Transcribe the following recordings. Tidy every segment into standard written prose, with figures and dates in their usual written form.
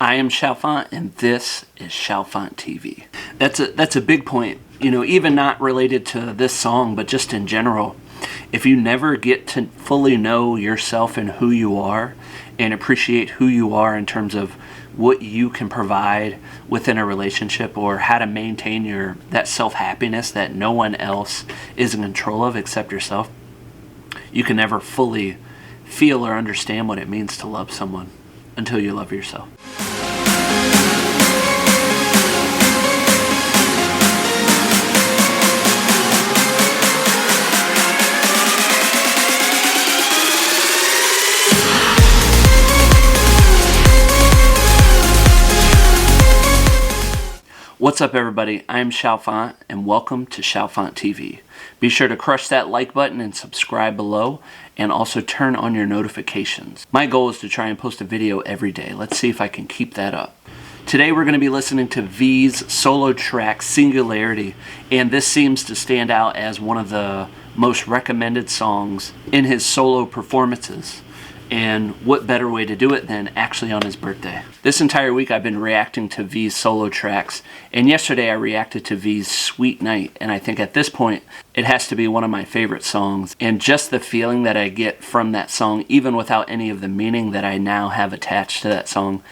I am Chalfant, and this is Chalfant TV. That's a big point, even not related to this song, but just in general. If you never get to fully know yourself and who you are, and appreciate who you are in terms of what you can provide within a relationship, or how to maintain that self-happiness that no one else is in control of except yourself, you can never fully feel or understand what it means to love someone until you love yourself. What's up, everybody? I'm Chalfant, and welcome to Chalfant TV. Be sure to crush that like button and subscribe below, and also turn on your notifications. My goal is to try and post a video every day. Let's see if I can keep that up. Today we're going to be listening to V's solo track, Singularity, and this seems to stand out as one of the most recommended songs in his solo performances. And what better way to do it than actually on his birthday? This entire week I've been reacting to V's solo tracks, and yesterday I reacted to V's Sweet Night, and I think at this point it has to be one of my favorite songs. And just the feeling that I get from that song, even without any of the meaning that I now have attached to that song,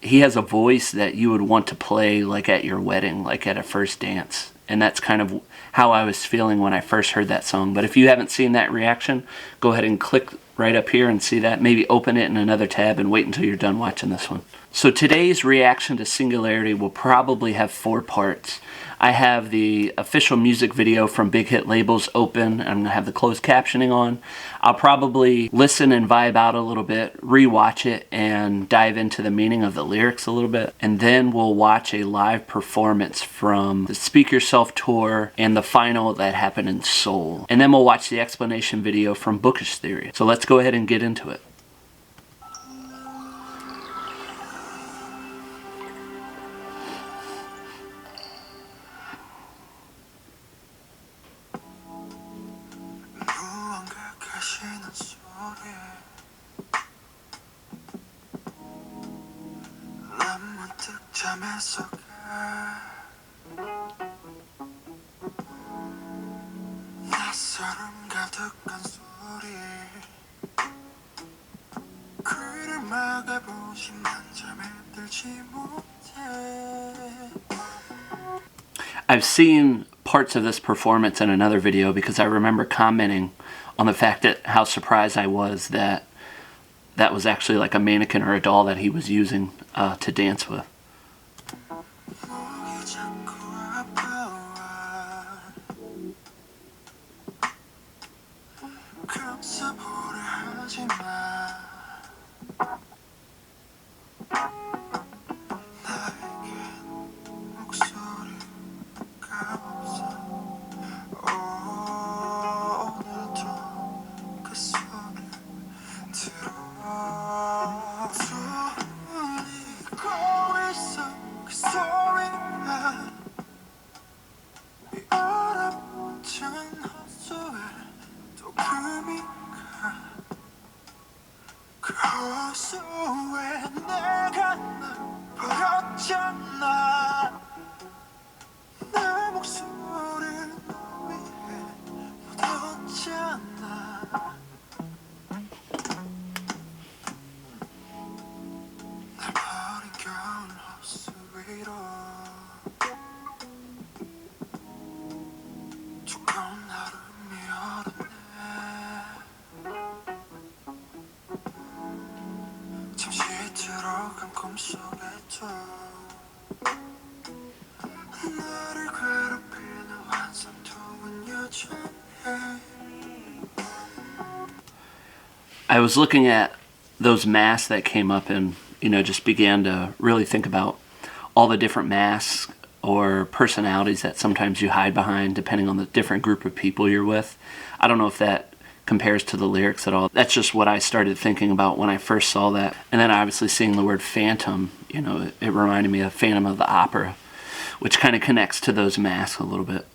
he has a voice that you would want to play like at your wedding, like at a first dance. And that's kind of how I was feeling when I first heard that song. But if you haven't seen that reaction, go ahead and click right up here and see that. Maybe open it in another tab and wait until you're done watching this one. So today's reaction to Singularity will probably have 4 parts. I have the official music video from Big Hit Labels open. I'm going to have the closed captioning on. I'll probably listen and vibe out a little bit, rewatch it, and dive into the meaning of the lyrics a little bit. And then we'll watch a live performance from the Speak Yourself tour and the final that happened in Seoul. And then we'll watch the explanation video from Bookish Theory. So let's go ahead and get into it. I've seen parts of this performance in another video because I remember commenting on the fact that how surprised I was that that was actually like a mannequin or a doll that he was using to dance with. I was looking at those masks that came up and, just began to really think about all the different masks or personalities that sometimes you hide behind depending on the different group of people you're with. I don't know if that compares to the lyrics at all. That's just what I started thinking about when I first saw that. And then obviously seeing the word phantom, it reminded me of Phantom of the Opera, which kind of connects to those masks a little bit.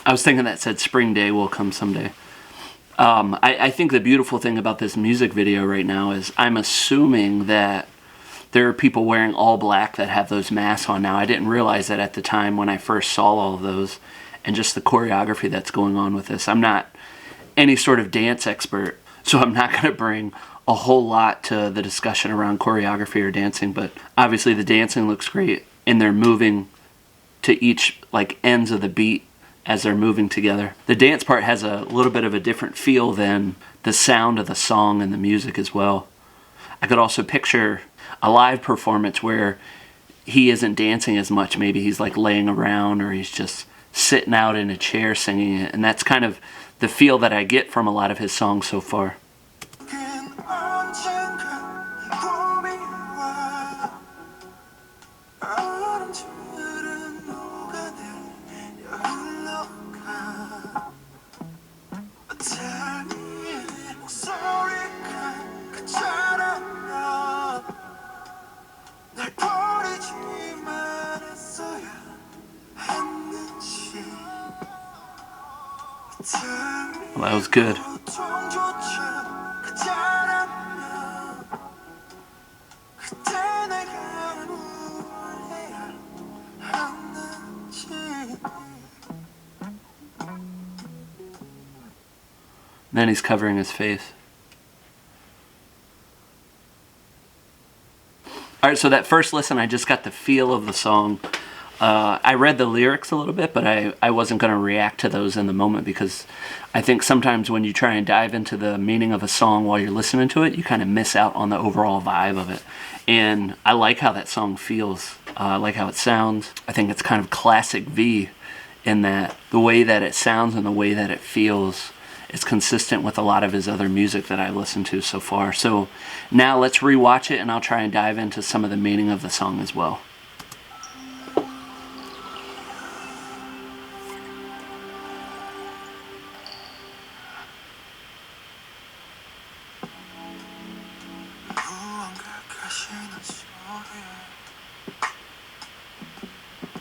I was thinking that said spring day will come someday. I think the beautiful thing about this music video right now is I'm assuming that there are people wearing all black that have those masks on now. I didn't realize that at the time when I first saw all of those and just the choreography that's going on with this. I'm not any sort of dance expert, so I'm not going to bring a whole lot to the discussion around choreography or dancing, but obviously the dancing looks great and they're moving to each like ends of the beat as they're moving together. The dance part has a little bit of a different feel than the sound of the song and the music as well. I could also picture a live performance where he isn't dancing as much. Maybe he's like laying around or he's just sitting out in a chair singing it. And that's kind of the feel that I get from a lot of his songs so far. Well, that was good. Then he's covering his face. Alright, so that first listen, I just got the feel of the song. I read the lyrics a little bit, but I wasn't going to react to those in the moment because I think sometimes when you try and dive into the meaning of a song while you're listening to it, you kind of miss out on the overall vibe of it. And I like how that song feels. I like how it sounds. I think it's kind of classic V in that the way that it sounds and the way that it feels is consistent with a lot of his other music that I listened to so far. So now let's rewatch it and I'll try and dive into some of the meaning of the song as well.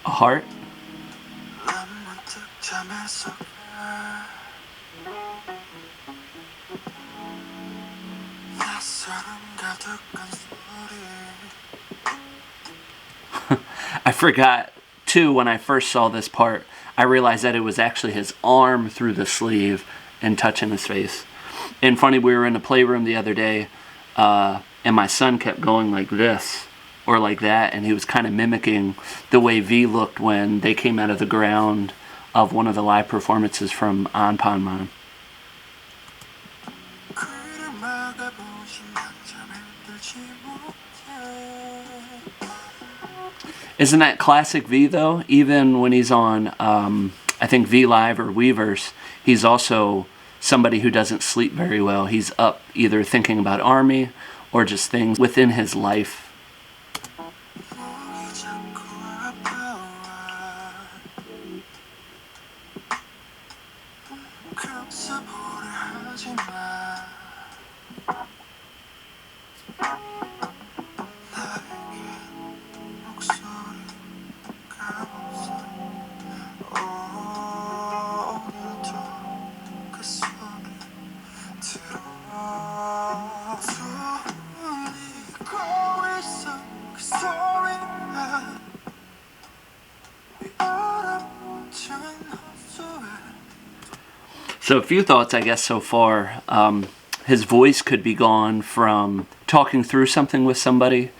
A heart? I forgot too when I first saw this part, I realized that it was actually his arm through the sleeve and touching his face. And funny, we were in the playroom the other day and my son kept going like this or like that, and he was kind of mimicking the way V looked when they came out of the ground of one of the live performances from Anpanman. Isn't that classic V though? Even when he's on, I think V Live or Weverse, he's also somebody who doesn't sleep very well. He's up either thinking about Army or just things within his life. So a few thoughts, I guess, so far. His voice could be gone from talking through something with somebody.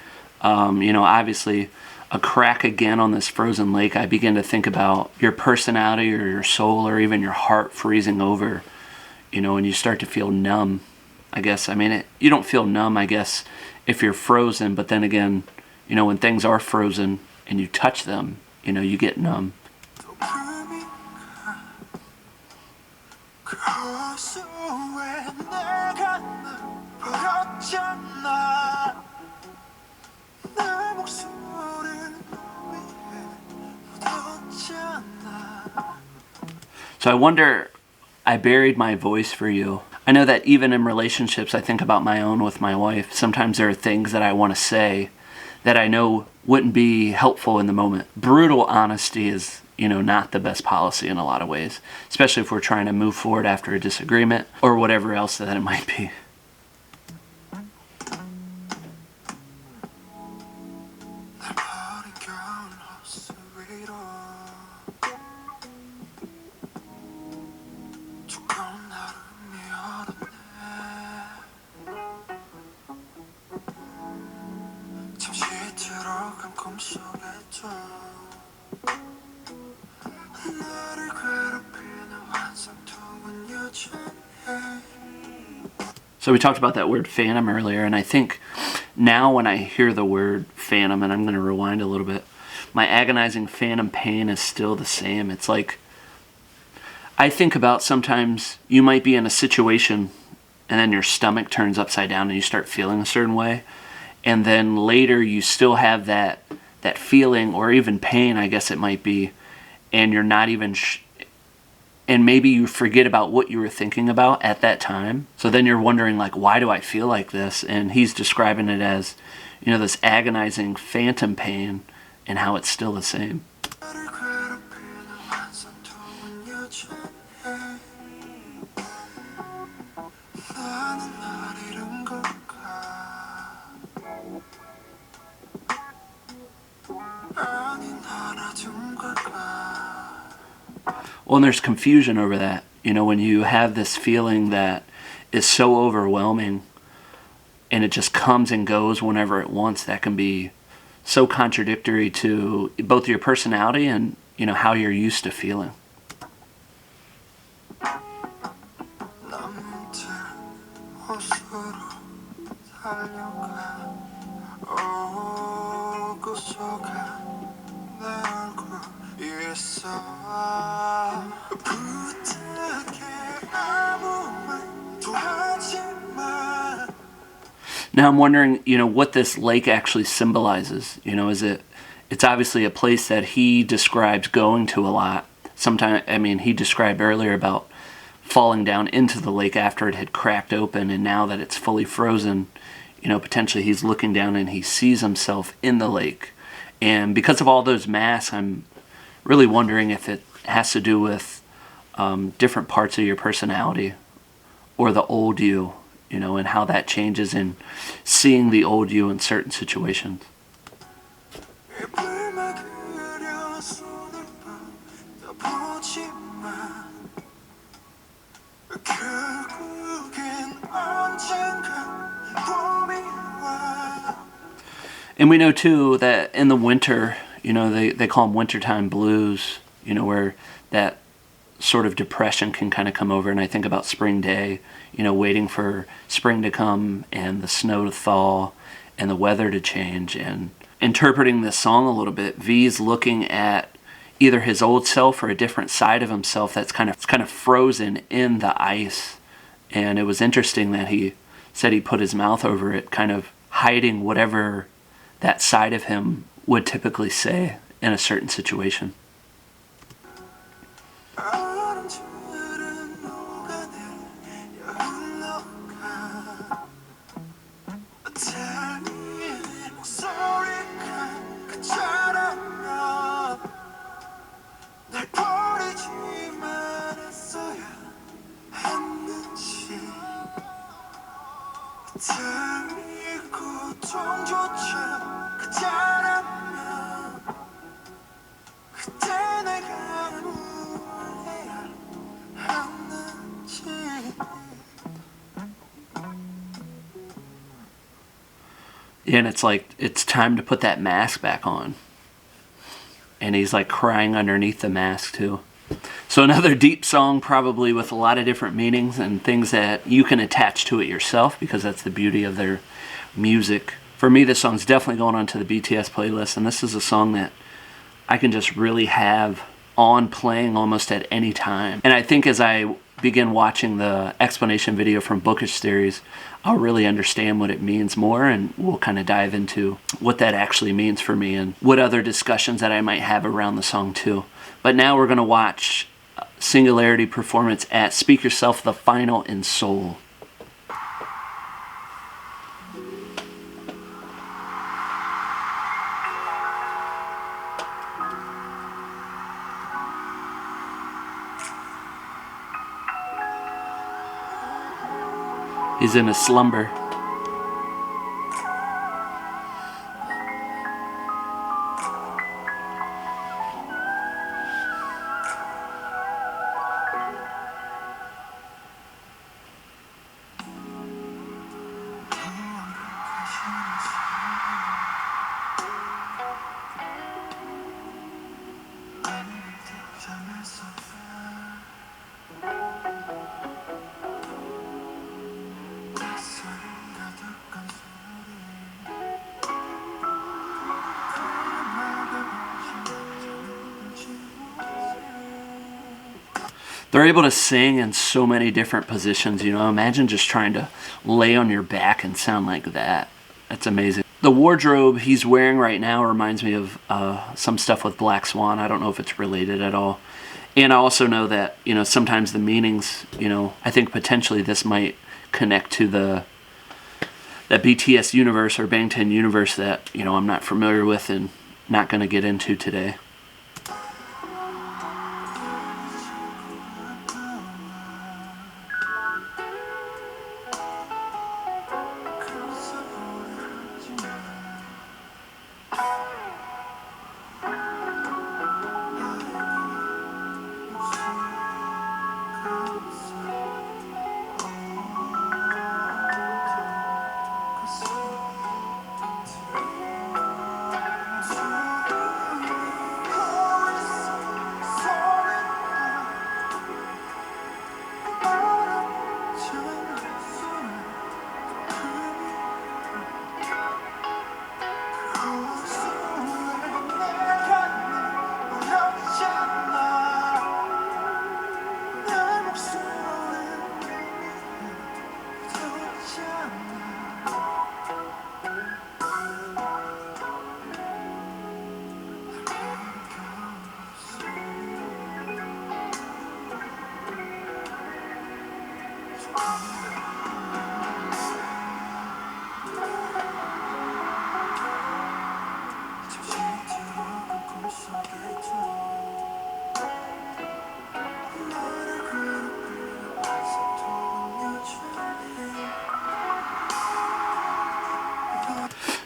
You know, obviously, a crack again on this frozen lake, I begin to think about your personality or your soul or even your heart freezing over. and you start to feel numb, I guess. I mean, you don't feel numb, I guess, if you're frozen, but then again, when things are frozen and you touch them, you get numb. So I wonder, I buried my voice for you. I know that even in relationships, I think about my own with my wife. Sometimes there are things that I want to say that I know wouldn't be helpful in the moment. Brutal honesty is, not the best policy in a lot of ways, especially if we're trying to move forward after a disagreement or whatever else that it might be. So we talked about that word phantom earlier, and I think now when I hear the word phantom, and I'm going to rewind a little bit, my agonizing phantom pain is still the same. It's like, I think about sometimes you might be in a situation and then your stomach turns upside down and you start feeling a certain way, and then later you still have that feeling or even pain, I guess it might be, and you're not even and maybe you forget about what you were thinking about at that time. So then you're wondering, like, why do I feel like this? And he's describing it as, this agonizing phantom pain and how it's still the same. Well, and there's confusion over that. When you have this feeling that is so overwhelming and it just comes and goes whenever it wants, that can be so contradictory to both your personality and, how you're used to feeling. Now I'm wondering, what this lake actually symbolizes. It's obviously a place that he describes going to a lot. He described earlier about falling down into the lake after it had cracked open, and now that it's fully frozen, potentially he's looking down and he sees himself in the lake. And because of all those masks, I'm really wondering if it has to do with different parts of your personality or the old you, and how that changes in seeing the old you in certain situations. And we know too that in the winter, they call them wintertime blues, where that sort of depression can kind of come over. And I think about Spring Day, waiting for spring to come and the snow to thaw and the weather to change. And interpreting this song a little bit, V's looking at either his old self or a different side of himself that's kind of frozen in the ice. And it was interesting that he said he put his mouth over it, kind of hiding whatever that side of him would typically say in a certain situation. And it's like, it's time to put that mask back on. And he's like crying underneath the mask too. So another deep song, probably with a lot of different meanings and things that you can attach to it yourself, because that's the beauty of their music. For me, this song's definitely going onto the BTS playlist, and this is a song that I can just really have on playing almost at any time. And I think as I begin watching the explanation video from Bookish series, I'll really understand what it means more, and we'll kind of dive into what that actually means for me and what other discussions that I might have around the song too. But now we're going to watch Singularity performance at Speak Yourself, the final in Seoul. He's in a slumber. They're able to sing in so many different positions, you know. Imagine just trying to lay on your back and sound like that. That's amazing. The wardrobe he's wearing right now reminds me of some stuff with Black Swan. I don't know if it's related at all. And I also know that, you know, sometimes the meanings, you know, I think potentially this might connect to that BTS universe or Bangtan universe that, you know, I'm not familiar with and not going to get into today.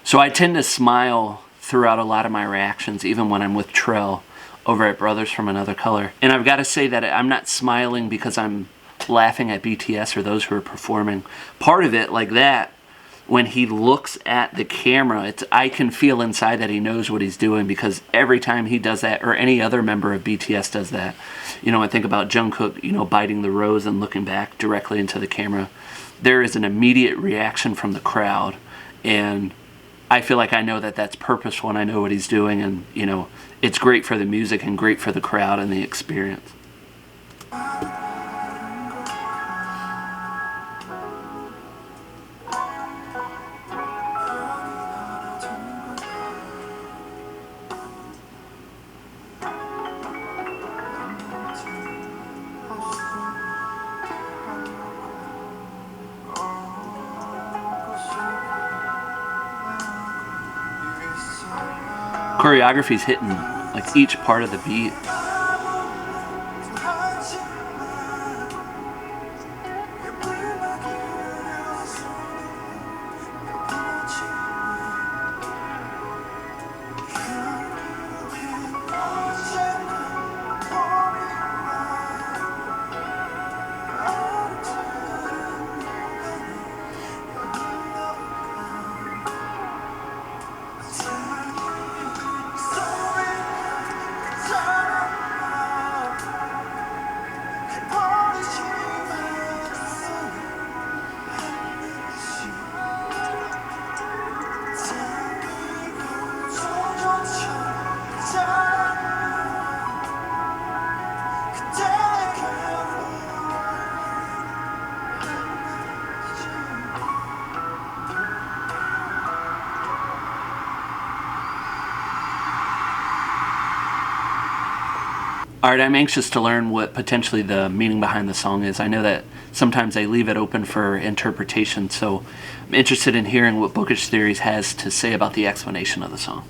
So I tend to smile throughout a lot of my reactions, even when I'm with Trell over at Brothers from Another Color. And I've got to say that I'm not smiling because I'm laughing at BTS or those who are performing. Part of it, like that, when he looks at the camera, I can feel inside that he knows what he's doing, because every time he does that, or any other member of BTS does that, you know, I think about Jungkook, you know, biting the rose and looking back directly into the camera. There is an immediate reaction from the crowd, and I feel like I know that that's purposeful and I know what he's doing, and, you know, it's great for the music and great for the crowd and the experience. Choreography's hitting like each part of the beat. Alright, I'm anxious to learn what potentially the meaning behind the song is. I know that sometimes they leave it open for interpretation, so I'm interested in hearing what Bookish Theories has to say about the explanation of the song.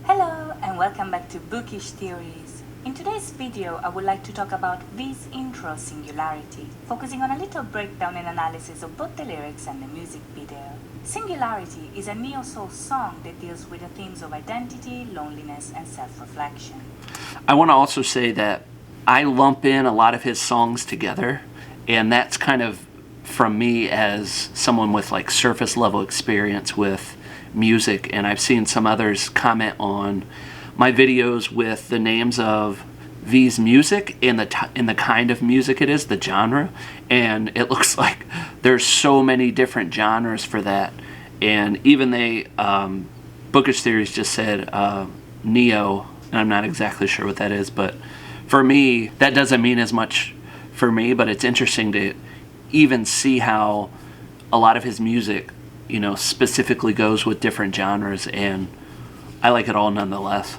Hello and welcome back to Bookish Theories. In today's video, I would like to talk about V's intro Singularity, focusing on a little breakdown and analysis of both the lyrics and the music video. Singularity is a neo-soul song that deals with the themes of identity, loneliness, and self-reflection. I want to also say that I lump in a lot of his songs together, and that's kind of from me as someone with like surface level experience with music, and I've seen some others comment on my videos with the names of V's music and the kind of music it is, the genre, and it looks like there's so many different genres for that. And even Bookish Theories just said neo, and I'm not exactly sure what that is, but for me that doesn't mean as much for me, but it's interesting to even see how a lot of his music, you know, specifically goes with different genres, and I like it all nonetheless.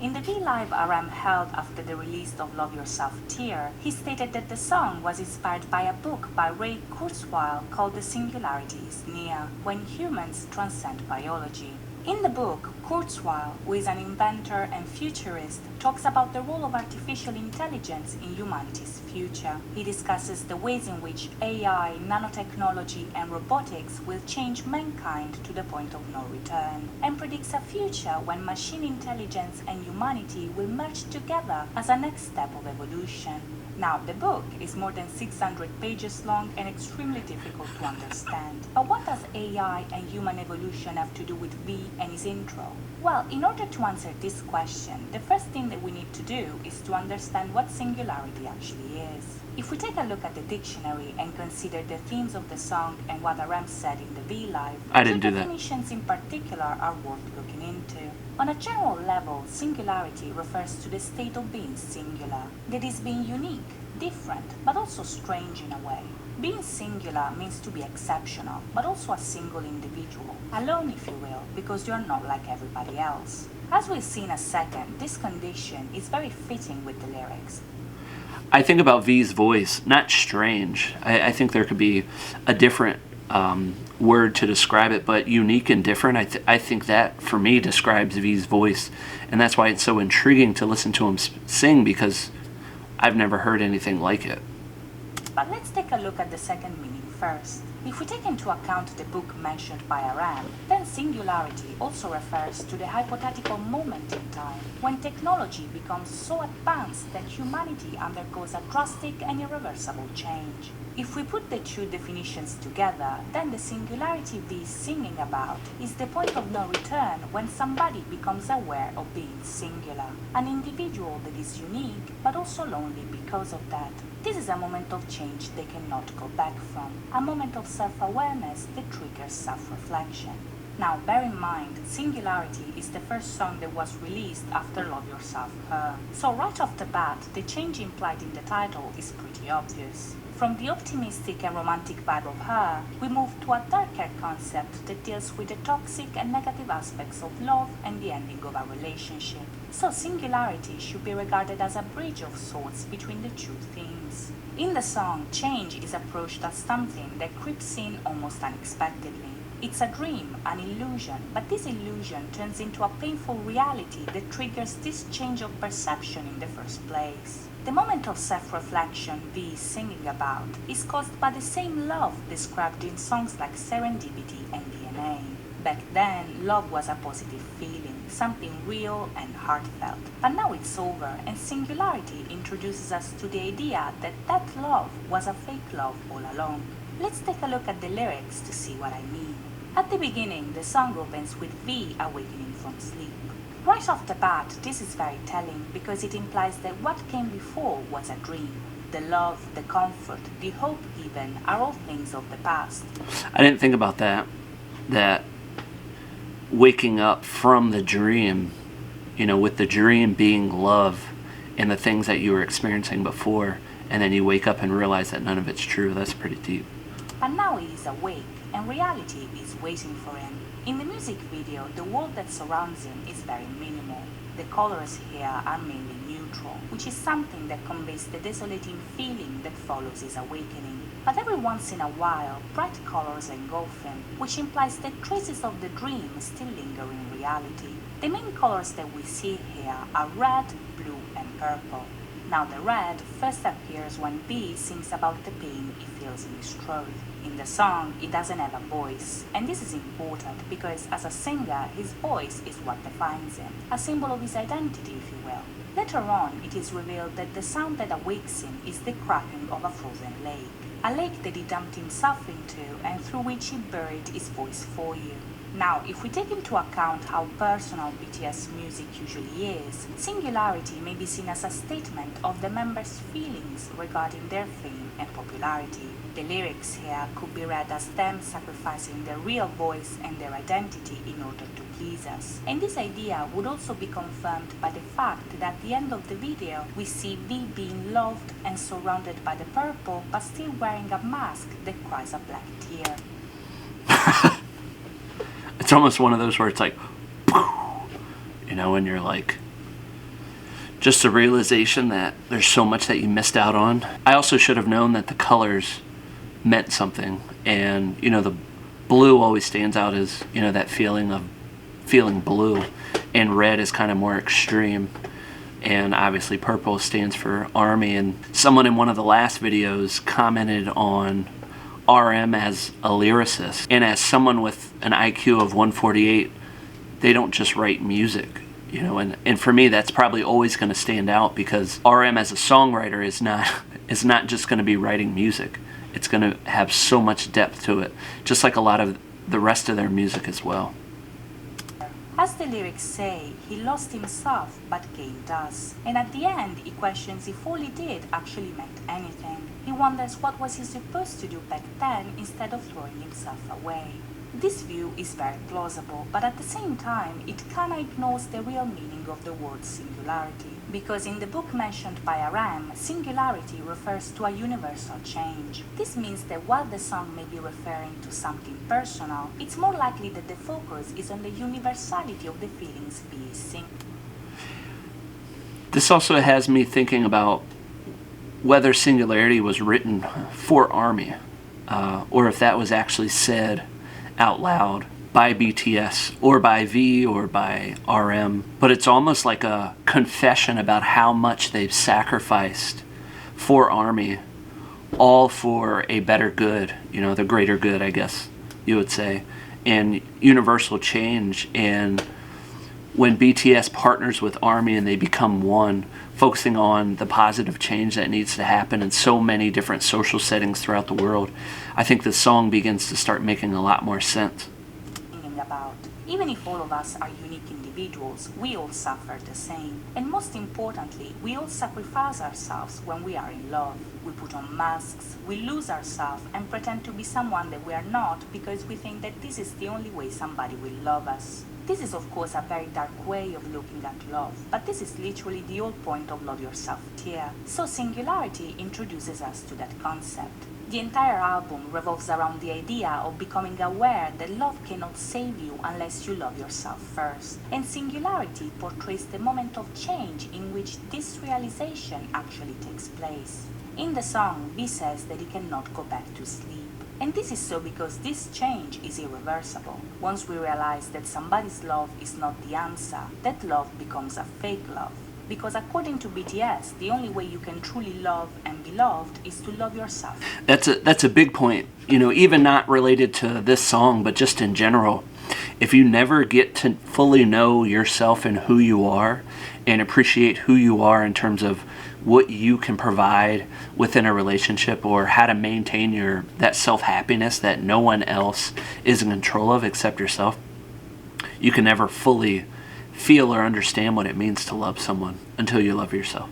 In the V Live RM held after the release of Love Yourself Tear, he stated that the song was inspired by a book by Ray Kurzweil called The Singularity is Near, When Humans Transcend Biology. In the book, Kurzweil, who is an inventor and futurist, talks about the role of artificial intelligence in humanity's future. He discusses the ways in which AI, nanotechnology, and robotics will change mankind to the point of no return, and predicts a future when machine intelligence and humanity will merge together as a next step of evolution. Now, the book is more than 600 pages long and extremely difficult to understand. But what does AI and human evolution have to do with V and his intro? Well, in order to answer this question, the first thing that we need to do is to understand what singularity actually is. If we take a look at the dictionary and consider the themes of the song and what RM said in the V Live, two definitions in particular are worth looking into. On a general level, singularity refers to the state of being singular, that is, being unique, different, but also strange in a way. Being singular means to be exceptional, but also a single individual, alone if you will, because you're not like everybody else. As we'll see in a second, this condition is very fitting with the lyrics. I think about V's voice, not strange. I think there could be a different word to describe it, but unique and different. I think that for me describes V's voice, and that's why it's so intriguing to listen to him sing, because I've never heard anything like it. But let's take a look at the second meaning first. If we take into account the book mentioned by RM, then singularity also refers to the hypothetical moment in time when technology becomes so advanced that humanity undergoes a drastic and irreversible change. If we put the two definitions together, then the singularity V is singing about is the point of no return when somebody becomes aware of being singular, an individual that is unique but also lonely because of that. This is a moment of change they cannot go back from, a moment of self-awareness that triggers self-reflection. Now, bear in mind, Singularity is the first song that was released after Love Yourself Her. So right off the bat, the change implied in the title is pretty obvious. From the optimistic and romantic vibe of Her, we move to a darker concept that deals with the toxic and negative aspects of love and the ending of a relationship. So Singularity should be regarded as a bridge of sorts between the two themes. In the song, change is approached as something that creeps in almost unexpectedly. It's a dream, an illusion, but this illusion turns into a painful reality that triggers this change of perception in the first place. The moment of self-reflection V is singing about is caused by the same love described in songs like Serendipity and DNA. Back then, love was a positive feeling, something real and heartfelt. But now it's over, and Singularity introduces us to the idea that that love was a fake love all along. Let's take a look at the lyrics to see what I mean. At the beginning, the song opens with V awakening from sleep. Right off the bat, this is very telling because it implies that what came before was a dream. The love, the comfort, the hope even are all things of the past. I didn't think about that waking up from the dream, you know, with the dream being love and the things that you were experiencing before, and then you wake up and realize that none of it's true. That's pretty deep. But now he is awake, and reality is waiting for him. In the music video, the world that surrounds him is very minimal. The colors here are mainly neutral, which is something that conveys the desolating feeling that follows his awakening. But every once in a while, bright colors engulf him, which implies that traces of the dream still linger in reality. The main colors that we see here are red, blue, and purple. Now the red first appears when B sings about the pain he feels in his throat. In the song, he doesn't have a voice, and this is important because as a singer, his voice is what defines him, a symbol of his identity, if you will. Later on, it is revealed that the sound that awakes him is the cracking of a frozen lake, a lake that he dumped himself into and through which he buried his voice for you. Now, if we take into account how personal BTS music usually is, Singularity may be seen as a statement of the members' feelings regarding their fame and popularity. The lyrics here could be read as them sacrificing their real voice and their identity in order to please us. And this idea would also be confirmed by the fact that at the end of the video, we see V being loved and surrounded by the purple, but still wearing a mask that cries a black tear. It's almost one of those where it's like, you know, and you're like, just a realization that there's so much that you missed out on. I also should have known that the colors meant something, and you know, the blue always stands out as, you know, that feeling of feeling blue, and red is kind of more extreme, and obviously purple stands for army. And someone in one of the last videos commented on RM as a lyricist, and as someone with an IQ of 148, they don't just write music, you know, and for me that's probably always going to stand out, because RM as a songwriter is not just going to be writing music. It's going to have so much depth to it, just like a lot of the rest of their music as well. As the lyrics say, he lost himself but gained us. And at the end, he questions if all he did actually meant anything. He wonders what was he supposed to do back then instead of throwing himself away. This view is very plausible, but at the same time, it kinda ignores the real meaning of the word singularity. Because in the book mentioned by RM, singularity refers to a universal change. This means that while the song may be referring to something personal, it's more likely that the focus is on the universality of the feelings B is singing. This also has me thinking about whether Singularity was written for ARMY, or if that was actually said out loud by BTS or by V or by RM. But it's almost like a confession about how much they've sacrificed for ARMY, all for a better good, you know, the greater good, I guess you would say, and universal change. And when BTS partners with ARMY and they become one, focusing on the positive change that needs to happen in so many different social settings throughout the world, I think the song begins to start making a lot more sense. About. Even if all of us are unique individuals, we all suffer the same. And most importantly, we all sacrifice ourselves when we are in love. We put on masks, we lose ourselves and pretend to be someone that we are not because we think that this is the only way somebody will love us. This is of course a very dark way of looking at love, but this is literally the whole point of Love Yourself tier. So Singularity introduces us to that concept. The entire album revolves around the idea of becoming aware that love cannot save you unless you love yourself first. And Singularity portrays the moment of change in which this realization actually takes place. In the song, V says that he cannot go back to sleep. And this is so because this change is irreversible. Once we realize that somebody's love is not the answer, that love becomes a fake love. Because according to BTS, the only way you can truly love and be loved is to love yourself. That's a big point. You know, even not related to this song, but just in general. If you never get to fully know yourself and who you are, and appreciate who you are in terms of what you can provide within a relationship, or how to maintain that self-happiness that no one else is in control of except yourself, you can never fully feel or understand what it means to love someone until you love yourself.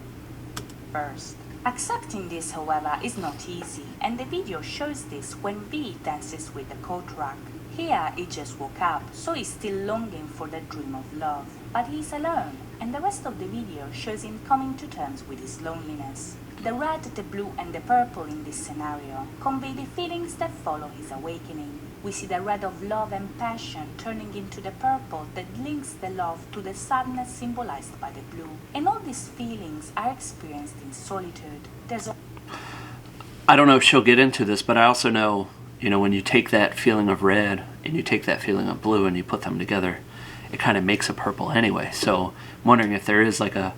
First, accepting this, however, is not easy, and the video shows this when V dances with the coat rack. Here, he just woke up, so he's still longing for that dream of love, but he's alone, and the rest of the video shows him coming to terms with his loneliness. The red, the blue, and the purple in this scenario convey the feelings that follow his awakening. we see the red of love and passion turning into the purple that links the love to the sadness symbolized by the blue. And all these feelings are experienced in solitude. I don't know if she'll get into this, but I also know, when you take that feeling of red and you take that feeling of blue and you put them together, it kind of makes a purple anyway. So I'm wondering if there is like a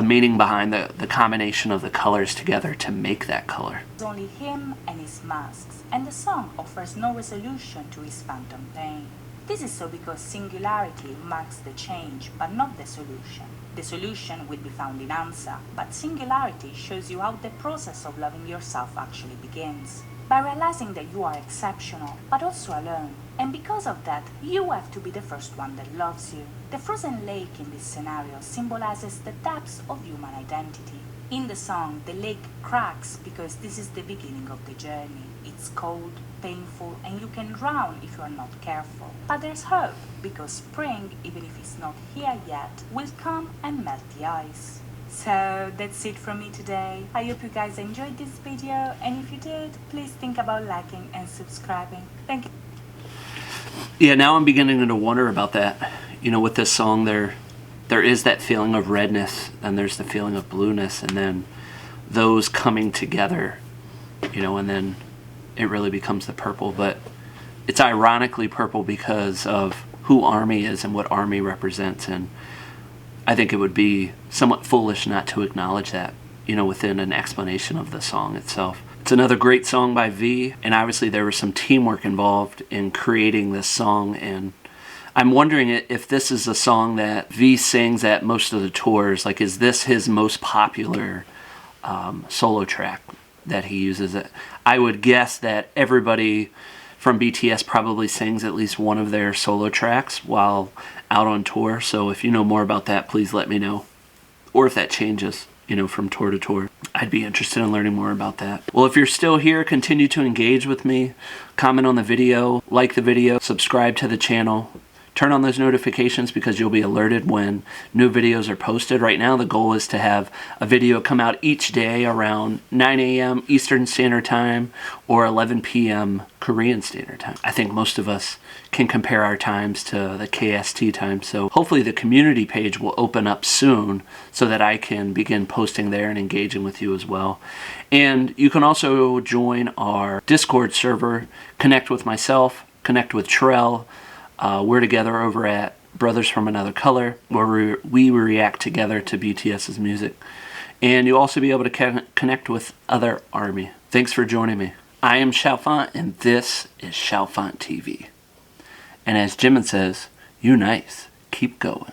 meaning behind the combination of the colors together to make that color. It's only him and his masks, and the song offers no resolution to his phantom pain. This is so because singularity marks the change, but not the solution. The solution will be found in answer, but singularity shows you how the process of loving yourself actually begins. By realizing that you are exceptional, but also alone. And because of that, you have to be the first one that loves you. The frozen lake in this scenario symbolizes the depths of human identity. In the song, the lake cracks because this is the beginning of the journey. It's cold, painful, and you can drown if you are not careful. But there's hope, because spring, even if it's not here yet, will come and melt the ice. So that's it from me today. I hope you guys enjoyed this video, and if you did, please think about liking and subscribing. Thank you. Yeah, now I'm beginning to wonder about that. With this song, there is that feeling of redness, and there's the feeling of blueness, and then those coming together, and then it really becomes the purple. But it's ironically purple because of who Army is and what Army represents, and I think it would be somewhat foolish not to acknowledge that, within an explanation of the song itself. It's another great song by V, and obviously there was some teamwork involved in creating this song, and I'm wondering if this is a song that V sings at most of the tours. Like, is this his most popular solo track that he uses? I would guess that everybody from BTS probably sings at least one of their solo tracks while out on tour. So if you know more about that, please let me know. Or if that changes, from tour to tour. I'd be interested in learning more about that. Well, if you're still here, continue to engage with me. Comment on the video, like the video, subscribe to the channel. Turn on those notifications because you'll be alerted when new videos are posted. Right now, the goal is to have a video come out each day around 9 a.m. Eastern Standard Time or 11 p.m. Korean Standard Time. I think most of us can compare our times to the KST time, so hopefully the community page will open up soon so that I can begin posting there and engaging with you as well. And you can also join our Discord server, connect with myself, connect with Trell. We're together over at Brothers from Another Color, where we react together to BTS's music. And you'll also be able to connect with other Army. Thanks for joining me. I am Chalfant, and this is Chalfant TV. And as Jimin says, you nice, keep going.